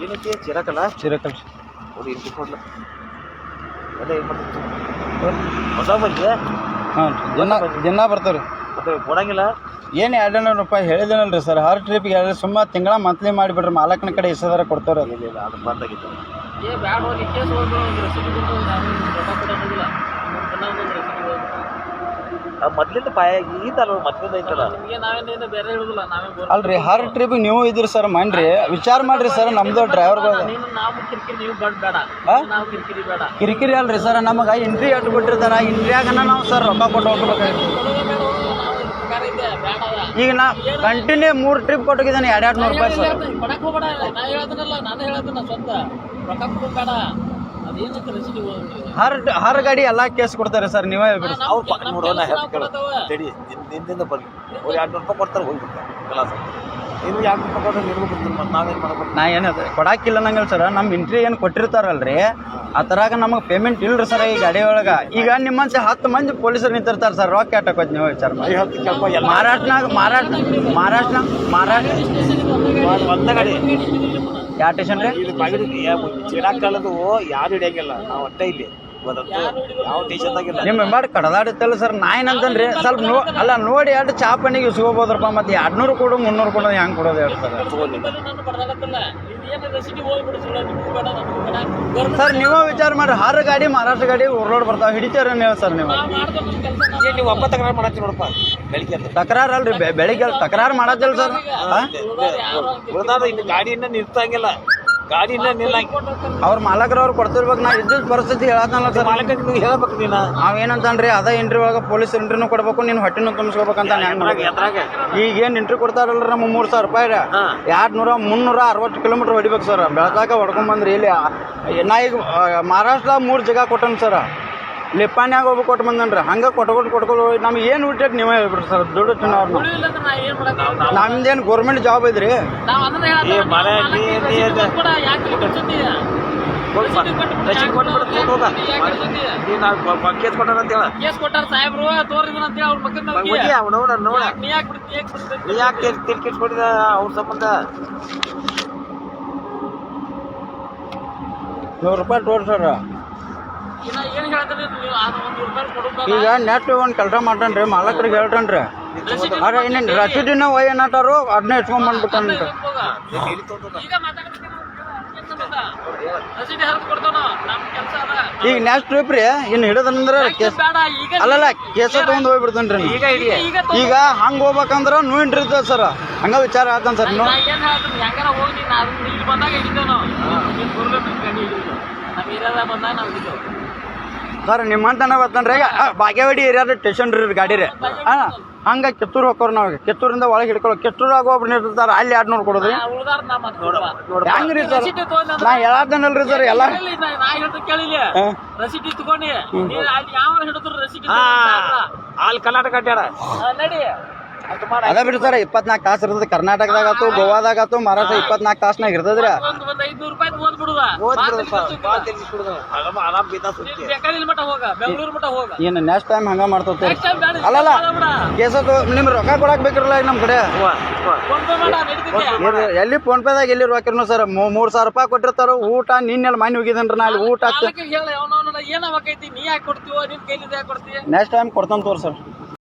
ಏನೈತಿ ಚಿರಕಲ್ಲ ಚಿರಕಲ್ ನೋಡಿ ಇಲ್ಲಿ ಕೊಡ್ಲ ಎಲ್ಲ ಏನು ಮಾಡ್ತೀವಿ ಹೊಸ ಬಂದಿ ಹಾಂ ದಿನ ಬರ್ತಾರೆ ಮತ್ತೆ ಕೊಡಂಗಿಲ್ಲ ಏನು 200 ರೂಪಾಯಿ ಹೇಳಿದೇನಲ್ರಿ ಸರ್ ಹರ್ ಟ್ರಿಪ್ಗೆ ಹೇಳಿದ್ರೆ ಸುಮ್ಮ ತಿಂಗಳ ಮಂತ್ಲಿ ಮಾಡಿಬಿಡ್ರಿ ಮಾಲಕನ ಕಡೆ ಇಷ್ಟದಾರ ಕೊಡ್ತಾರೆ ಇಲ್ಲ ಅದು ಬಂದಾಗಿತ್ತು ಮೊದ್ಲಿಂದ ಪಾಯ ಈತಲ್ಲ ಮೊದ್ಲಿಂದ ಐತಲ್ಲ ಅಲ್ರಿ ಹರ್ ಟ್ರಿಪ್ ನೀವು ಇದ್ರಿ ಸರ್ ಮನ್ರಿ ವಿಚಾರ ಮಾಡ್ರಿ ಸರ್ ನಮ್ದು ಡ್ರೈವರ್ಗಳು ಕಿರಿಕಿರಿ ಅಲ್ರಿ ಸರ್ ನಮಗೆ ಎಂಟ್ರಿ ಅಟ್ಟು ಬಿಟ್ಟಿರ್ತಾರ ಎಂಟ್ರಿಯಾಗನ ನಾವು ಸರ್ ರೊಕ್ಕ ಕೊಟ್ಟು ಹೋಗ್ಬೇಕಾಗಿತ್ತು ಈಗ ನಾ ಕಂಟಿನ್ಯೂ 3 ಟ್ರಿಪ್ ಕೊಟ್ಟೋಗಿದ್ದಾನೆ 200 ರೂಪಾಯಿ ಸರ್ ಹರ್ ಗಾಡಿ ಎಲ್ಲ ಕೇಸ್ ಕೊಡ್ತಾರೆ ಸರ್ ನೀವೇ ಹೇಳ್ಬಿಡಿ ನಿಂದಿಂದ ಬರ್ಲಿ ಅವ್ರು 200 ರೂಪಾಯಿ ಕೊಡ್ತಾರೆ ಹೋಗ್ಬಿಡ್ತಾರೆ ಕೆಲಸ ಇನ್ನು 200 ರೂಪಾಯಿ ಕೊಟ್ಟರೆ ನಿನಗೂ ಬಿಡ್ತೀನಿ ಮತ್ತು ನಾವೇನು ಮಾಡ್ಬೇಕು ನಾ ಏನದು ಕೊಡಾಕಿಲ್ಲ ನಂಗಲ್ಲ ಸರ್ ನಮ್ಮ ಎಂಟ್ರಿ ಏನು ಕೊಟ್ಟಿರ್ತಾರಲ್ರಿ ಆ ಥರಾಗ ನಮಗೆ ಪೇಮೆಂಟ್ ಇಲ್ರಿ ಸರ್ ಈ ಗಾಡಿ ಒಳಗೆ ಈಗ ನಿಮ್ಮಂತೆ 10 ಮಂದಿ ಪೊಲೀಸರು ನಿಂತಿರ್ತಾರೆ ಸರ್ ರೊಕ್ಕ ಕೆಟ್ಟಕೋದು ನೀವು ವಿಚಾರ ಮಾಡಿ ಮಹಾರಾಷ್ಟ್ರ ಒಂದ ಗಾಡಿ ಯಾವ ಸ್ಟೇಷನ್ ರೀ ಇದು ಬಾಗಿಲು ಚಿರಾಕಲ್ಲದು ಯಾರು ಹಿಡಿಯಂಗಿಲ್ಲ ನಾವು ಒಟ್ಟೆ ಇಲ್ಲಿ ಯಾವ ದೇಶದಾಗಿಲ್ಲ ನಿಮ್ಮ ಮಾಡಿ ಕಡದಾಡುತ್ತಲ್ಲ ಸರ್ ನಾ ಏನಂತನ್ರಿ ಸ್ವಲ್ಪ ಅಲ್ಲ ನೋಡಿ ಎರಡು ಚಾಪಣಿಗೆ ಇಸ್ಕೋಬೋದ್ರಪ್ಪ ಮತ್ತೆ 200 ಕೊಡು 300 ಕೊಡೋದು ಹೆಂಗೆ ಕೊಡೋದು ಹೇಳಿ ಸರ್ ನೀವು ವಿಚಾರ ಮಾಡ್ರಿ ಹರ್ ಗಾಡಿ ಮಹಾರಾಷ್ಟ್ರ ಗಾಡಿ ರೋಡ್ ಬರ್ತಾವೆ ಹಿಡಿತೀರೇನು ಹೇಳಿ ಸರ್ ನೀವು ಒಬ್ಬ ತಕರಾರು ಮಾಡತ್ತೀವಿ ನೋಡಪ್ಪ ಬೆಳಿಗ್ಗೆ ತಕರಾರು ಅಲ್ರಿ ಬೆಳಿಗ್ಗೆ ತಕರಾರು ಮಾಡತ್ತಿಲ್ಲ ಸರ್ ಉಳಿದಾದ ಇನ್ನು ಗಾಡಿಯಿಂದ ನಿಲ್ತಂಗಿಲ್ಲ ಗಾಡಿಯಿಂದ ನಿಲ್ಲ ಅವ್ರ ಮಾಲಕರವ್ರು ಕೊಡ್ತಿರ್ಬೇಕು ನಾ ಇದ್ದಿದ್ದ ಪರಿಸ್ಥಿತಿ ಹೇಳತ್ತಲ್ಲ ಸರ್ ಮಾಲಕ ಹೇಳ್ಬೇಕು ನೀನು ನಾವೇನಂತನ್ರಿ ಅದ ಎಂಟ್ರಿ ಒಳಗೆ ಪೊಲೀಸ್ ಎಂಟ್ರಿನೂ ಕೊಡ್ಬೇಕು ನೀನು ಹೊಟ್ಟೆನೂ ತುಂಬಿಸ್ಕೋಬೇಕಂತ ಈಗ ಏನು ಎಂಟ್ರಿ ಕೊಡ್ತಾರಲ್ರಿ ನಮ್ಮ 3,000 ರೂಪಾಯಿ 360 ಕಿಲೋಮೀಟ್ರ್ ಹೊಡಿಬೇಕು ಸರ್ ಬೆಳತಾಕ ಹೊಡ್ಕೊಂಬಂದ್ರಿ ಇಲ್ಲಿ ನಾ ಈಗ ಮಹಾರಾಷ್ಟ್ರ 3 ಜಾಗ ಕೊಟ್ಟನ್ ಸರ್ ಲಿಪ್ಪಾನ್ಯಾಗ ಹೋಗ್ಬೇಕು ಕೊಟ್ಟು ಬಂದನ್ರಿ ಹಂಗೆ ಕೊಟ್ಕೊಂಡು ನಮ್ಗೆ ಏನು ಊಟಕ್ಕೆ ನೀವೇ ಹೇಳ್ಬಿಡ್ರಿ ಸರ್ ದುಡ್ಡು ತಿನ್ನೋರು ನಮ್ದೇನು ಗೌರ್ಮೆಂಟ್ ಜಾಬ್ ಐತ್ರಿ ಕೇಸ್ ಕೊಟ್ಟಾರಂತ ಯಾಕೆ ತಿರ್ಕಿಸ್ಕೊಟ್ಟಿದ ಅವ್ರ ಸಂಬಂಧ 100 ರೂಪಾಯಿ ತೋರಿ ಸರ್ ಈಗ ನೆಟ್ ಒಂದು ಕೆಲಸ ಮಾಡ್ತಾನ್ರಿ ಮಾಲಕರಿಗೆ ಹೇಳ್ತಾನ್ರಿ ಅರೆ ಇನ್ನೇನು ರಸೀದಿನ ಏನಾಟಾರು ಅದನ್ನೇ ಇಸ್ಕೊಂಡ್ ಬಂದ್ಬಿಟ್ಟಾನ ಈಗ ನೆಕ್ಸ್ಟ್ ಟ್ರಿಪ್ ರೀ ಇನ್ನು ಹಿಡಿದಂದ್ರೆ ಕೇಸ್ ಅಲ್ಲಲ್ಲ ಕೇಸ ತೊಗೊಂಡು ಹೋಗ್ಬಿಡ್ತಾನ್ರಿ ಈಗ ಹಂಗೆ ಹೋಗ್ಬೇಕಂದ್ರೆ ಎಂಟ್ರಿ ಇರ್ತದೆ ಸರ್ ಹಂಗ ವಿಚಾರ ಆತನ್ ಸರ್ ನೀವು ಸರ್ ನಿಮ್ಮಂತನ ಬರ್ತಾನ್ರಿ ಈಗ ಬಾಗೇವಾಡಿ ಏರಿಯಾದ ಸ್ಟೇಷನ್ ರೀ ಗಾಡಿ ರೀ ಹಾಂ ಹಂಗೆ ಕಿತ್ತೂರು ಹೋಗೋರು ನಾವು ಕಿತ್ತೂರಿಂದ ಒಳಗೆ ಹಿಡ್ಕೊಳ್ಳೋ ಕಿತ್ತೂರಾಗ ಒಬ್ರು ನಿಂತಿರ್ತಾರೆ ಅಲ್ಲಿ 200 ಕೊಡೋದ್ರಿ ಹೆಂಗೆ ರೀ ಸರ್ ನಾ ಹೇಳತ್ತೇನಲ್ರಿ ಸರ್ ಎಲ್ಲ ಅಲ್ಲಿ ಕರ್ನಾಟಕ ಅಡ್ಡಾಡ ಅದ ಬಿಡ್ರಿ ಸರ್ 24 ತಾಸು ಇರ್ತದೆ ಕರ್ನಾಟಕದಾಗತ್ತು ಗೋವಾದಾಗತ್ತು ಮಹಾರಾಷ್ಟ್ರ 24 ತಾಸ್ನಾಗ ಇರ್ತದ್ರಿ ಏನು ನೆಕ್ಸ್ಟ್ ಟೈಮ್ ಹಂಗ ಮಾಡ್ತೇವೆ ಅಲ್ಲಲ್ಲ ಕೇಸ ನಿಮ್ ರೊಕ್ಕ ಕೊಡಕ್ ಬೇಕಿರಲ್ಲ ನಮ್ಮ ಕಡೆ ಎಲ್ಲಿ ಫೋನ್ ಪೇದಾಗ ಎಲ್ಲಿ ರೊಕ್ಕಿರ್ನು ಸರ್ 3,000 ರೂಪಾಯಿ ಕೊಟ್ಟಿರ್ತಾರ ಊಟ ನಿನ್ನೆಲ್ಲ ಮನೆ ಹೋಗಿದೇನ್ರಿ ನಾ ಅಲ್ಲಿ ಊಟ ನೆಕ್ಸ್ಟ್ ಟೈಮ್ ಕೊಡ್ತಾನ ತೋರಿ ಸರ್